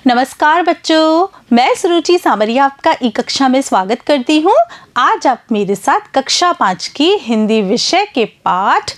नमस्कार बच्चों, मैं सुरुचि सामरिया आपका ई कक्षा में स्वागत करती हूँ। आज आप मेरे साथ कक्षा 5 की हिंदी विषय के पाठ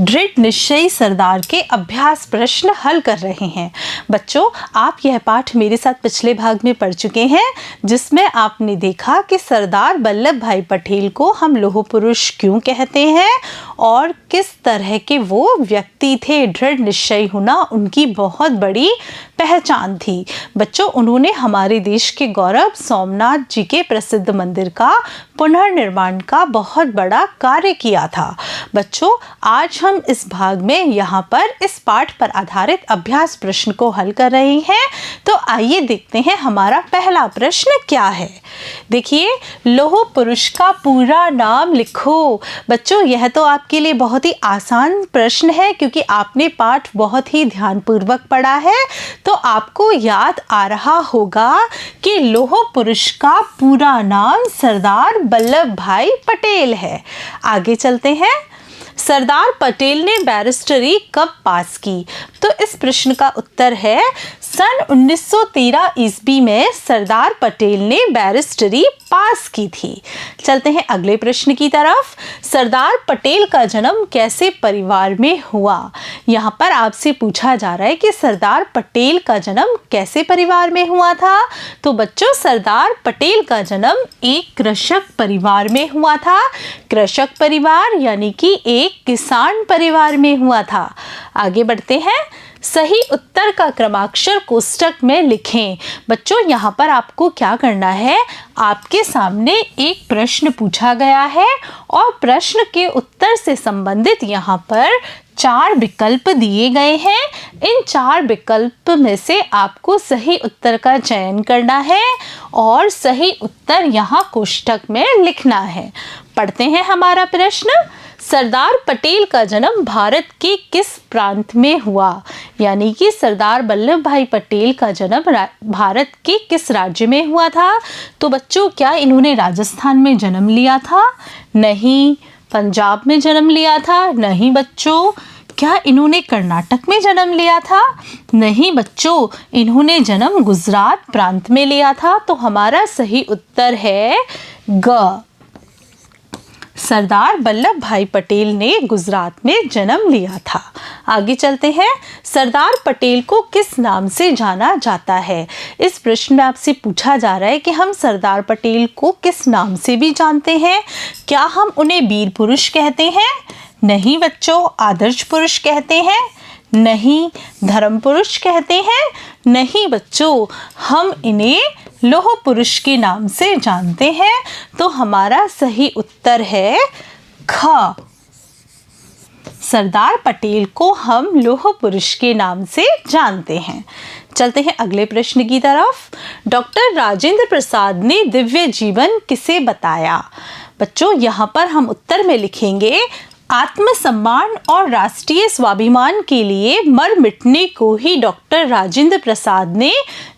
दृढ़ निश्चयी सरदार के अभ्यास प्रश्न हल कर रहे हैं। बच्चों, आप यह पाठ मेरे साथ पिछले भाग में पढ़ चुके हैं, जिसमें आपने देखा कि सरदार वल्लभ भाई पटेल को हम लौह पुरुष क्यों कहते हैं और किस तरह के वो व्यक्ति थे। दृढ़ निश्चयी होना उनकी बहुत बड़ी पहचान थी। बच्चों, उन्होंने हमारे देश के गौरव सोमनाथ जी के प्रसिद्ध मंदिर का पुनर्निर्माण का बहुत बड़ा कार्य किया था। बच्चों, आज हम इस भाग में यहाँ पर इस पाठ पर आधारित अभ्यास प्रश्न को हल कर रहे हैं। तो आइए देखते हैं हमारा पहला प्रश्न क्या है। देखिए, लौह पुरुष का पूरा नाम लिखो। बच्चों, यह तो आपके लिए बहुत ही आसान प्रश्न है, क्योंकि आपने पाठ बहुत ही ध्यानपूर्वक पढ़ा है। तो आपको याद आ रहा होगा कि लौह पुरुष का पूरा नाम सरदार वल्लभ भाई पटेल है। आगे चलते हैं। सरदार पटेल ने बैरिस्टरी कब पास की? तो इस प्रश्न का उत्तर है सन 1913 ईस्वी में सरदार पटेल ने बैरिस्टरी पास की थी। चलते हैं अगले प्रश्न की तरफ। सरदार पटेल का जन्म कैसे परिवार में हुआ? यहाँ पर आपसे पूछा जा रहा है कि सरदार पटेल का जन्म कैसे परिवार में हुआ था। तो बच्चों, सरदार पटेल का जन्म एक कृषक परिवार में हुआ था। कृषक परिवार यानी कि एक किसान परिवार में हुआ था। आगे बढ़ते हैं। सही उत्तर का क्रमाक्षर कोष्टक में लिखें। बच्चों, यहाँ पर आपको क्या करना है, आपके सामने एक प्रश्न पूछा गया है और प्रश्न के उत्तर से संबंधित यहाँ पर 4 विकल्प दिए गए हैं। इन 4 विकल्प में से आपको सही उत्तर का चयन करना है और सही उत्तर यहाँ कोष्टक में लिखना है। पढ़ते हैं हमारा प्रश्न। सरदार पटेल का जन्म भारत के किस प्रांत में हुआ? यानी कि सरदार वल्लभ भाई पटेल का जन्म भारत के किस राज्य में हुआ था? तो बच्चों, क्या इन्होंने राजस्थान में जन्म लिया था? नहीं। पंजाब में जन्म लिया था? नहीं बच्चों। क्या इन्होंने कर्नाटक में जन्म लिया था? नहीं बच्चों, इन्होंने जन्म गुजरात प्रांत में लिया था। तो हमारा सही उत्तर है ग। सरदार वल्लभ भाई पटेल ने गुजरात में जन्म लिया था। आगे चलते हैं। सरदार पटेल को किस नाम से जाना जाता है? इस प्रश्न में आपसे पूछा जा रहा है कि हम सरदार पटेल को किस नाम से भी जानते हैं। क्या हम उन्हें वीर पुरुष कहते हैं? नहीं बच्चों। आदर्श पुरुष कहते हैं? नहीं। धर्म पुरुष कहते हैं? नहीं बच्चों। हम इन्हें लौह पुरुष के नाम से जानते हैं। तो हमारा सही उत्तर है ख। सरदार पटेल को हम लौह पुरुष के नाम से जानते हैं। चलते हैं अगले प्रश्न की तरफ। डॉक्टर राजेंद्र प्रसाद ने दिव्य जीवन किसे बताया? बच्चों, यहाँ पर हम उत्तर में लिखेंगे आत्मसम्मान और राष्ट्रीय स्वाभिमान के लिए मर मिटने को ही डॉक्टर राजेंद्र प्रसाद ने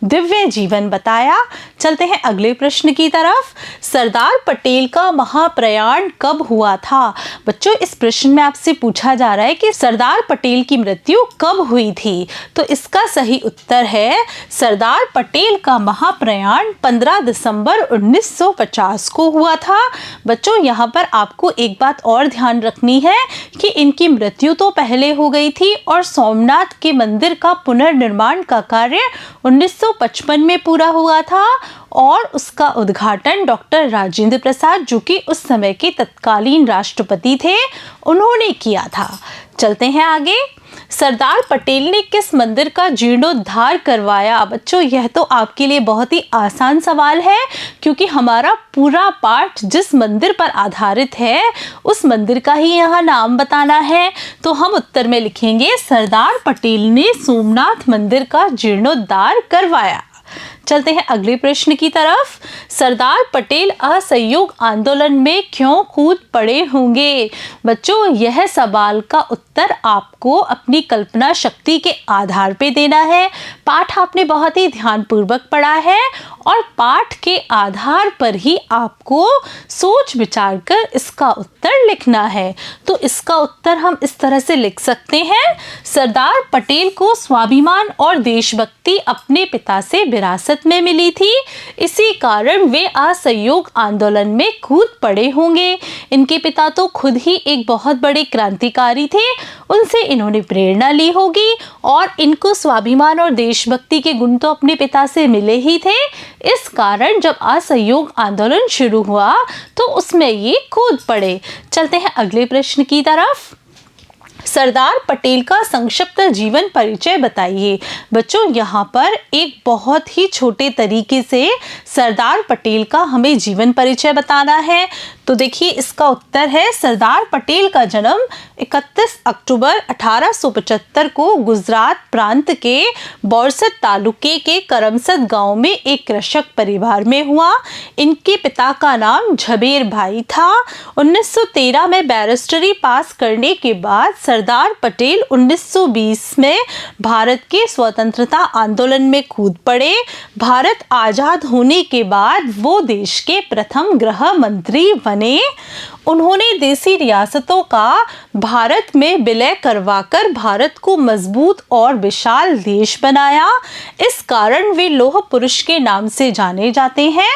दिव्य जीवन बताया। चलते हैं अगले प्रश्न की तरफ। सरदार पटेल का महाप्रयाण कब हुआ था? बच्चों, इस प्रश्न में आपसे पूछा जा रहा है कि सरदार पटेल की मृत्यु कब हुई थी। तो इसका सही उत्तर है सरदार पटेल का महाप्रयाण 15 दिसंबर 1950 को हुआ था। बच्चों, यहाँ पर आपको एक बात और ध्यान रखनी है कि इनकी मृत्यु तो पहले हो गई थी और सोमनाथ के मंदिर का पुनर्निर्माण का कार्य 1955 में पूरा हुआ था और उसका उद्घाटन डॉक्टर राजेंद्र प्रसाद, जो कि उस समय के तत्कालीन राष्ट्रपति थे, उन्होंने किया था। चलते हैं आगे। सरदार पटेल ने किस मंदिर का जीर्णोद्धार करवाया? बच्चों, यह तो आपके लिए बहुत ही आसान सवाल है, क्योंकि हमारा पूरा पाठ जिस मंदिर पर आधारित है उस मंदिर का ही यहाँ नाम बताना है। तो हम उत्तर में लिखेंगे सरदार पटेल ने सोमनाथ मंदिर का जीर्णोद्धार करवाया। चलते हैं अगले प्रश्न की तरफ। सरदार पटेल असहयोग आंदोलन में क्यों कूद पड़े होंगे? बच्चों, यह सवाल का उत्तर आपको अपनी कल्पना शक्ति के आधार पे देना है। पाठ आपने बहुत ही ध्यानपूर्वक पढ़ा है और पाठ के आधार पर ही आपको सोच विचार कर इसका उत्तर लिखना है। तो इसका उत्तर हम इस तरह से लिख सकते हैं, सरदार पटेल को स्वाभिमान और देशभक्ति अपने पिता से विरासत में मिली थी, इसी कारण वे असहयोग आंदोलन में कूद पड़े होंगे। इनके पिता तो खुद ही एक बहुत बड़े क्रांतिकारी थे, उनसे इन्होंने प्रेरणा ली होगी और इनको स्वाभिमान और देशभक्ति के गुण तो अपने पिता से मिले ही थे। इस कारण जब असहयोग आंदोलन शुरू हुआ तो उसमें ये कूद पड़े। चलते हैं अगले प्रश्न की तरफ। सरदार पटेल का संक्षिप्त जीवन परिचय बताइए। बच्चों, यहाँ पर एक बहुत ही छोटे तरीके से सरदार पटेल का हमें जीवन परिचय बताना है। तो देखिए, इसका उत्तर है, सरदार पटेल का जन्म 31 अक्टूबर 1875 को गुजरात प्रांत के बोरसद तालुके के करमसद गांव में एक कृषक परिवार में हुआ। इनके पिता का नाम झबेर भाई था। 1913 में बैरिस्टरी पास करने के बाद सरदार पटेल 1920 में भारत के स्वतंत्रता आंदोलन में कूद पड़े। भारत आज़ाद होने के बाद वो देश के प्रथम गृह मंत्री बने। उन्होंने देसी रियासतों का भारत में विलय करवाकर भारत को मजबूत और विशाल देश बनाया। इस कारण वे लौह पुरुष के नाम से जाने जाते हैं।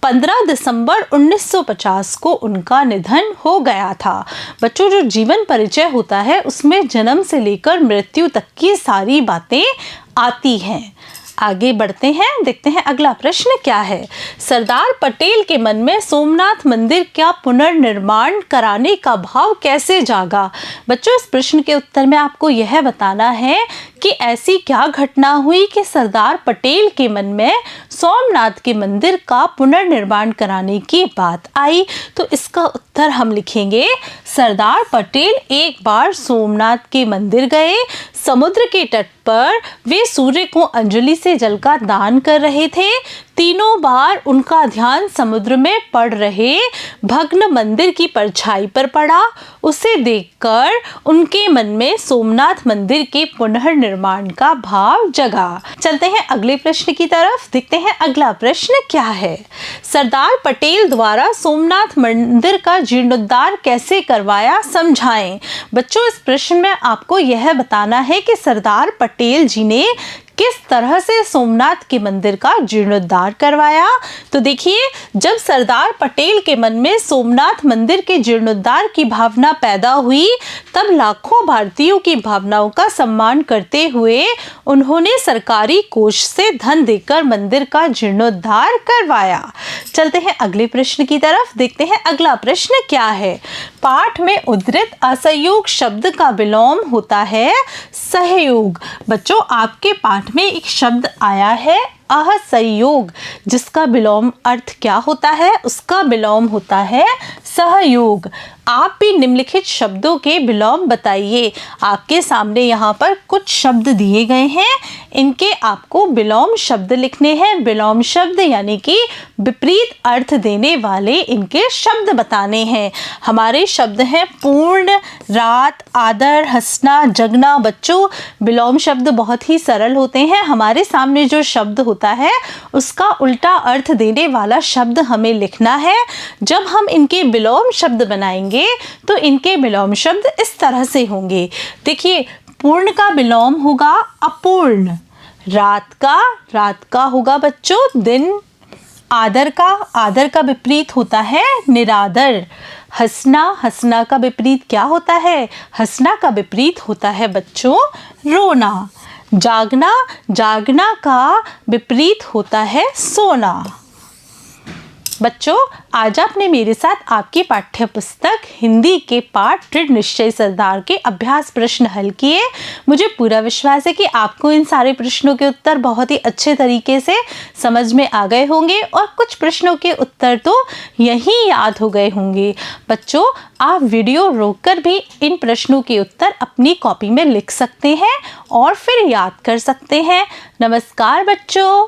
15 दिसंबर 1950 को उनका निधन हो गया था। बच्चों, जो जीवन परिचय होता है उसमें जन्म से लेकर मृत्यु तक की सारी बातें आती हैं। आगे बढ़ते हैं, देखते हैं अगला प्रश्न क्या है। सरदार पटेल के मन में सोमनाथ मंदिर का पुनर्निर्माण कराने का भाव कैसे जागा? बच्चों, इस प्रश्न के उत्तर में आपको यह बताना है कि ऐसी क्या घटना हुई कि सरदार पटेल के मन में सोमनाथ के मंदिर का पुनर्निर्माण कराने की बात आई। तो इसका उत्तर हम लिखेंगे, सरदार पटेल एक बार सोमनाथ के मंदिर गए। समुद्र के तट पर वे सूर्य को अंजलि से जल का दान कर रहे थे। तीनों बार उनका ध्यान समुद्र में पड़ रहे भग्न मंदिर की परछाई पर पड़ा। उसे देखकर उनके मन में सोमनाथ मंदिर के पुनर्निर्माण का भाव जगा। चलते हैं अगले प्रश्न की तरफ, देखते हैं अगला प्रश्न क्या है। सरदार पटेल द्वारा सोमनाथ मंदिर का जीर्णोद्धार कैसे करवाया, समझाएं। बच्चों, इस प्रश्न में आपको यह बताना है कि सरदार पटेल जी ने किस तरह से सोमनाथ के मंदिर का जीर्णोद्धार करवाया। तो देखिए, जब सरदार पटेल के मन में सोमनाथ मंदिर के जीर्णोद्धार की भावना पैदा हुई, तब लाखों भारतीयों की भावनाओं का सम्मान करते हुए उन्होंने सरकारी कोष से धन देकर मंदिर का जीर्णोद्धार करवाया। चलते हैं अगले प्रश्न की तरफ, देखते हैं अगला प्रश्न क्या है। पाठ में उद्धृत असहयोग शब्द का विलोम होता है सहयोग। बच्चों, आपके पाठ में एक शब्द आया है असहयोग, जिसका विलोम अर्थ क्या होता है? उसका विलोम होता है सहयोग। आप भी निम्नलिखित शब्दों के विलोम बताइए। आपके सामने यहाँ पर कुछ शब्द दिए गए हैं, इनके आपको विलोम शब्द लिखने हैं। विलोम शब्द यानी कि विपरीत अर्थ देने वाले इनके शब्द बताने हैं। हमारे शब्द हैं पूर्ण, रात, आदर, हंसना, जगना। बच्चों, विलोम शब्द बहुत ही सरल होते हैं। हमारे सामने जो शब्द होता है उसका उल्टा अर्थ देने वाला शब्द हमें लिखना है। जब हम इनके विलोम शब्द बनाएंगे तो इनके विलोम शब्द इस तरह से होंगे। देखिए, पूर्ण का विलोम होगा अपूर्ण। रात का होगा बच्चों दिन। आदर का विपरीत होता है निरादर। हंसना का विपरीत क्या होता है? हंसना का विपरीत होता है बच्चों रोना। जागना का विपरीत होता है सोना। बच्चों, आज आपने मेरे साथ आपकी पाठ्य पुस्तक हिंदी के पाठ दृढ़ निश्चय सरदार के अभ्यास प्रश्न हल किए। मुझे पूरा विश्वास है कि आपको इन सारे प्रश्नों के उत्तर बहुत ही अच्छे तरीके से समझ में आ गए होंगे और कुछ प्रश्नों के उत्तर तो यहीं याद हो गए होंगे। बच्चों, आप वीडियो रोककर भी इन प्रश्नों के उत्तर अपनी कॉपी में लिख सकते हैं और फिर याद कर सकते हैं। नमस्कार बच्चों।